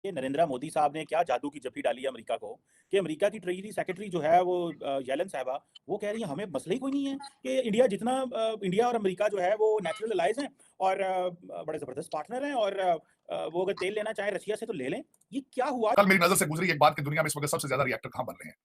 ये नरेंद्र मोदी साहब ने क्या जादू की जप्पी डाली है अमेरिका को कि अमेरिका की ट्रेजरी सेक्रेटरी जो है वो येलन साहबा वो कह रही है हमें मसला ही कोई नहीं है कि इंडिया और अमेरिका जो है वो नेचुरल अलाइज हैं और बड़े ज़बरदस्त पार्टनर हैं और वो अगर तेल लेना चाहे रशिया से तो ले लें। ये क्या हुआ? कल मेरी नजर से गुजरी एक बात कि दुनिया में इस वक्त सबसे ज्यादा रिएक्टर कहां बन रहे हैं।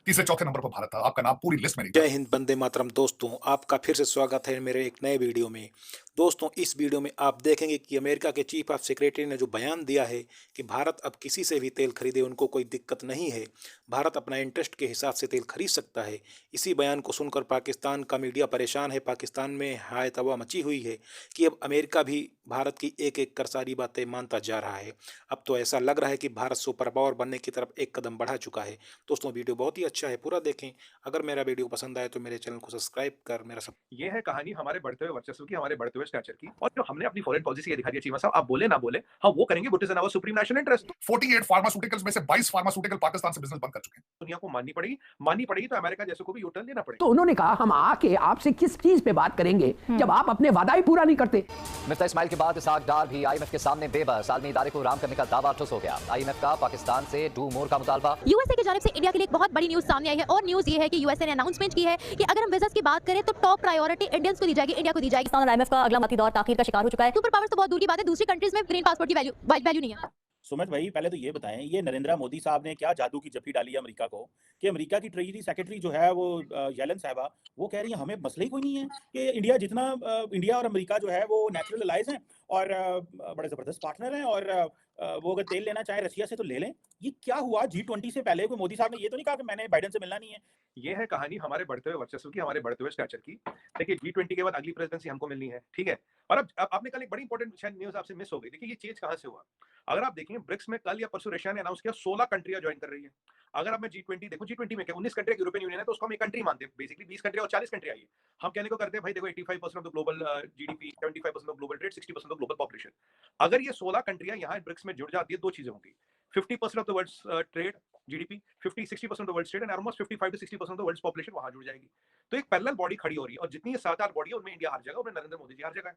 तीसरे चौथे नंबर पर भारत था। आपका नाम पूरी लिस्ट में नहीं था। जय हिंद, वंदे मातरम। दोस्तों, आपका फिर से स्वागत है मेरे एक नए वीडियो में। दोस्तों, इस वीडियो में आप देखेंगे कि अमेरिका के चीफ ऑफ सेक्रेटरी ने जो बयान दिया है कि भारत अब किसी से भी तेल खरीदे, उनको कोई दिक्कत नहीं है। भारत अपना इंटरेस्ट के हिसाब से तेल खरीद सकता है। इसी बयान को सुनकर पाकिस्तान का मीडिया परेशान है। पाकिस्तान में हाय तबाह मची हुई है कि अब अमेरिका भी भारत की एक-एक कर सारी बातें मानता जा रहा है। अब तो ऐसा लग रहा है कि भारत सुपर पावर बनने की तरफ एक कदम बढ़ा चुका है। दोस्तों, वीडियो बहुत ही अच्छा है, पूरा देखें। अगर मेरा वीडियो पसंद आए तो मेरे चैनल को सब्सक्राइब कर मेरा सब। ये है कहानी हमारे बढ़ते हुए वर्चस्व की, हमारे बढ़ते हुए स्टैचर की, और जो हमने अपनी फॉरेन पॉलिसी ये दिखा दी है चीमा साहब, आप बोले ना बोले, हम वो करेंगे what is in our supreme national interest. 48 pharmaceuticals में से 22 फार्मास्यूटिकल पाकिस्तान से बिजनेस बंद कर चुके हैं। दुनिया को माननी पड़ेगी तो अमेरिका जैसे को भी यूटर्न लेना तो पड़ेगा। उन्होंने कहा हम आके आपसे किस चीज पे बात करेंगे जब आप अपने वादा ही पूरा नहीं करते। मिफ्ता इस्माइल के बाद इसहाक डार भी आईएमएफ के सामने बेबस। आलमी इदारे को राम करने का दावा ठुस हो गया। आईएमएफ का पाकिस्तान से डू मोर का मुतालबा। यूएसए की जानिब से इंडिया के लिए एक बहुत बड़ी न्यूज सामने आई है और न्यूज ये है कि यूएसए ने अनाउंसमेंट की है कि अगर हम बिजनेस की बात करें तो टॉप प्रायोरिटी इंडियंस को दी जाएगी, इंडिया को दी जाएगी। और आईएमएफ का अगला मती दौर ताखीर का शिकार हो चुका है। सुपर पावर्स तो बहुत दूर की बात है, दूसरी कंट्रीज में ग्रीन पासपोर्ट की वैल्यू नहीं है। सुमित भाई पहले तो ये बताएं ये नरेंद्र मोदी साहब ने क्या जादू की जप्पी डाली है अमेरिका को कि अमेरिका की ट्रेजरी सेक्रेटरी जो है वो येलन साहबा वो कह रही है हमें मसला ही कोई नहीं है कि इंडिया और अमेरिका जो है वो नेचुरल अलाइज हैं और बड़े ज़बरदस्त पार्टनर हैं और वो अगर तेल लेना चाहे रशिया से तो ले लें। ये क्या हुआ? G20 से पहले कोई मोदी साहब ने ये तो नहीं कहा कि मैंने बाइडेन से मिलना नहीं है? ये है कहानी हमारे बढ़ते हुए वर्चस्व की, हमारे बढ़ते हुए स्टैचर की। देखिए G20 के बाद अगली प्रेसिडेंसी हमको मिलनी है, ठीक है। और अब आपने कल एक बड़ी इंपॉर्टेंट शायद न्यूज आपसे मिस हो गई। देखिए ये चेंज कहां से हुआ। अगर आप देखेंगे ब्रिक्स में कल या परसों रशिया ने अनाउंस किया 16 कंट्रियां ज्वाइन कर रही है। अगर अब मैं G20 देखूं, G20 में क्या 19 कंट्री यूरोपियन यूनियन है, तो उसको हम एक कंट्री मानते हैं। बेसिकली 20 कंट्री और 40 कंट्री आई है। हम कहने को करते हैं भाई देखो 85% of the global GDP, 75% of global trade, 60% of global population. अगर ये 16 कंट्रियां यहाँ ब्रिक्स में जुड़ जाती है, दो चीजें होंगी। 50% of the world's trade GDP, 50-60% of the world's trade and almost 55 to 60% of the world's population वहां जुड़ जाएगी। तो एक पैरेलल बॉडी खड़ी हो रही है और जितनी ये 7-8 बॉडी है उनमें इंडिया हार जाएगा, उनमें नरेंद्र मोदी जी हार जाएगा।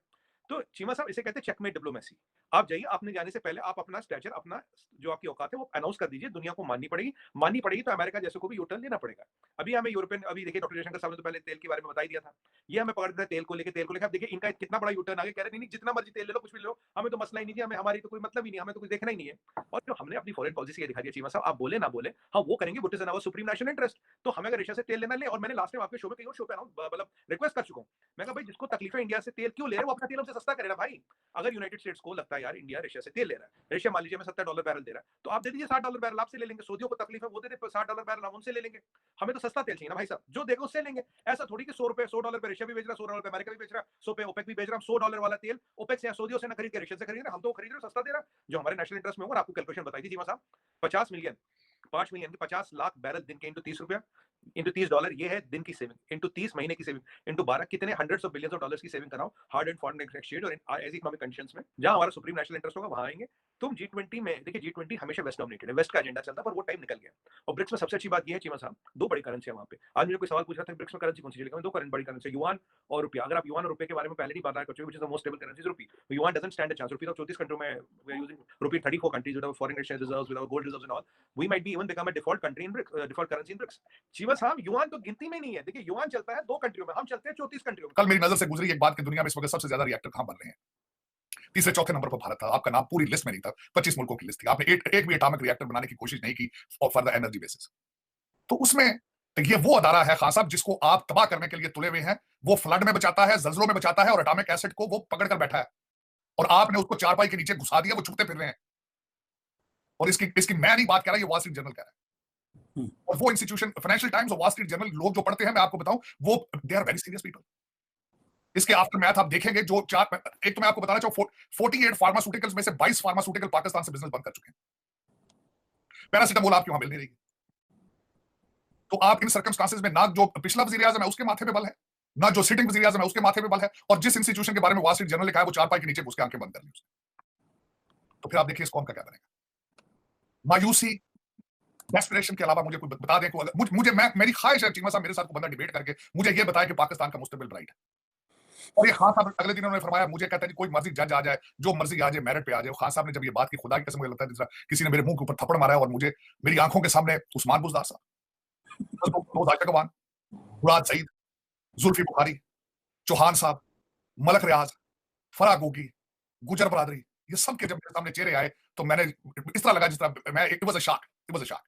तो चीमा साहब इसे कहते हैं चेकमेट डिप्लोमेसी। आप जाइए, आपने जाने से पहले आप अपना स्टैचर, अपना जो आपकी औकात है वो अनाउंस कर दीजिए। दुनिया को माननी पड़ेगी तो अमेरिका जैसे को भी यूटर्न लेना पड़ेगा। अभी हमें यूरोपियन, अभी देखिए डॉक्टर जयशंकर साहब ने तो पहले तेल के बारे में बता ही दिया था। ये हमें पकड़ रहे थे तेल को लेके। अब देखिए इनका कितना बड़ा यूटर्न आ गया, कह रहे नहीं जितना मर्जी तेल ले लो, कुछ भी ले लो, हमें तो मसला ही नहीं है, हमें हमारी तो कोई मतलब ही नहीं, हमें तो कुछ देखना ही नहीं है। और जो हमने अपनी फॉरेन पॉलिसी ये दिखा दी है चीमा साहब, आप बोले ना बोले, हम वो करेंगे what is in our supreme national interest. तो हमें अगर रशिया से तेल लेना ले, और मैंने लास्ट टाइम आपके शो में कई और शो पे मतलब रिक्वेस्ट कर चुका हूं, मैं कहा भाई जिसको तकलीफ है इंडिया से तेल क्यों ले रहे हो, वो अपना तेल हमसे सस्ता करे ना भाई। अगर यूनाइटेड स्टेट्स को लगता है यार इंडिया रशिया से तेल ले रहा है, रशिया मान लीजिए हमें $70 बैरल दे रहा है, तो आप दे दीजिए $60 बैरल, आपसे ले लेंगे। सऊदियों को तकलीफ है, वो दे दे $60 बैरल, हम उनसे ले लेंगे। हमें तो सस्ता तेल चाहिए ना भाई साहब, जो देगा उससे लेंगे। ऐसा थोड़ी कि $100 पे रशिया भी बेच रहा है, $100 पे अमेरिका भी बेच रहा है, 100 पे ओपेक भी बेच रहा है। हम $100 वाला तेल ओपेक से या सऊदियों से ना खरीद के रशिया से खरीद रहे हैं, हम तो खरीद रहे हैं सस्ता दे रहा है, जो हमारे नेशनल इंटरेस्ट में होगा। आपको कैलकुलेशन बताई थी चीमा साहब, 50 मिलियन 5 मिलियन के 50 लाख बैरल दिन के इंटू $30 इंटू $30, ये है दिन की सेविंग, इंटू 30 महीने की सेविंग, इंटू 12 कितने hundreds of billions of dollars की सेविंग कराओ हार्ड एंड फॉरेन एक्सचेंज और ऐसी इकोनॉमिक कंडीशंस में जहां हमारा सुप्रीम नेशनल इंटरेस्ट होगा, वहां आएंगे। तुम G20 में देखिए, G20 हमेशा वेस्ट डोमिनेटेड है, वेस्ट का एजेंडा चलता है, पर वो टाइम निकल गया। और ब्रिक्स में सबसे अच्छी बात ये है चीमा साहब, दो बड़ी करेंसी है वहां पे। आज मुझे कोई सवाल पूछ रहा था ब्रिक्स में करेंसी कौन सी चलेगी, दो करंट बड़ी करेंसी, युआन और रुपया। अगर आप युआन और रुपये के बारे में पहले नहीं बात कर चुके, which is the most stable currency rupee, yuan doesn't stand a chance. Rupee तो 34 कंट्री में we are using rupee, 34 countries with our foreign exchange reserves, with our gold reserves and all, we might be even become a default country in BRICS, default currency in BRICS. Cheema साहब yuan तो गिनती में नहीं है। देखिए yuan चलता है 2 कंट्रियों में, हम चलते हैं 34 कंट्रियों में। कल मेरी नजर से गुजरी एक बात कि दुनिया में इस वक्त सबसे ज्यादा रिएक्टर कहां बन रहे हैं। तीसरे चौथे नंबर पर भारत था। आपका नाम पूरी लिस्ट में नहीं था। 25 मुल्कों की लिस्ट थी। आपने एक भी एटॉमिक रिएक्टर बनाने की कोशिश नहीं की फॉर द एनर्जी बेसिस। तो उसमें ये वो अदारा है खान साहब जिसको आप तबाह करने के लिए तुले हुए हैं। वो फ्लड में बचाता है, जल्जलों में बचाता है, और एटॉमिक एसिड को वो पकड़ कर बैठा है, और आपने उसको चारपाई के नीचे घुसा दिया, वो छुपते फिर रहे हैं। और इसकी मैं नहीं बात कर रहा, ये वॉल स्ट्रीट जर्नल कह रहा है। और वो इंस्टीट्यूशन फाइनेंशियल टाइम्स और वॉल स्ट्रीट जर्नल लोग जो पढ़ते हैं, मैं आपको बताऊं, वो they are very serious people. इसके आफ्टर मैथ आप देखेंगे, जो चार, एक तो मैं आपको बताना चाहूं 48 फार्मास्यूटिकल्स में से 22 फार्मास्यूटिकल पाकिस्तान से बिजनेस बंद कर चुके हैं। पैरासिटामोल आपकी वहां मिल नहीं रही। तो आप इन सर्कमस्टांसेस में ना जो पिछला वजीर आजम है उसके माथे पे बल है, ना जो सिटिंग वजीर आजम है उसके माथे पे बल है, और जिस इंस्टीट्यूशन के बारे में वॉल स्ट्रीट जर्नल लिखा है वो चारपाई के नीचे घुस के आंखें बंद कर ली उसने। तो फिर आप देखिए इस कौम का क्या बनेगा। मायूसी, डेस्परेशन के अलावा मुझे कोई बता दें, मुझे मेरी ख्वाहिश है चीमा साहब मेरे साथ को बंदा डिबेट करके मुझे ये बताए कि पाकिस्तान का मुस्तकबिल ब्राइट है। और ये खान साहब अगले दिन उन्होंने फरमाया, मुझे कहता है कोई मर्जी जज आ जाए, जो मर्जी आ जाए, मेरिट पे आ जाए। खान साहब ने जब ये बात की, खुदा की कसम मुझे लगता है जैसा किसी ने मेरे मुंह के ऊपर थप्पड़ मारा है, और मुझे मेरी आंखों के सामने उस्मान बुज़दार साहब, आशिक मुराद सईद, जुल्फी बुखारी, चौहान साहब, मलक रियाज, फराह गोगी, गुजर बरादरी, ये सब के जब मेरे सामने चेहरे आए तो मैंने इस तरह लगा जिस तरह मैं, it was a shock, it was a shock.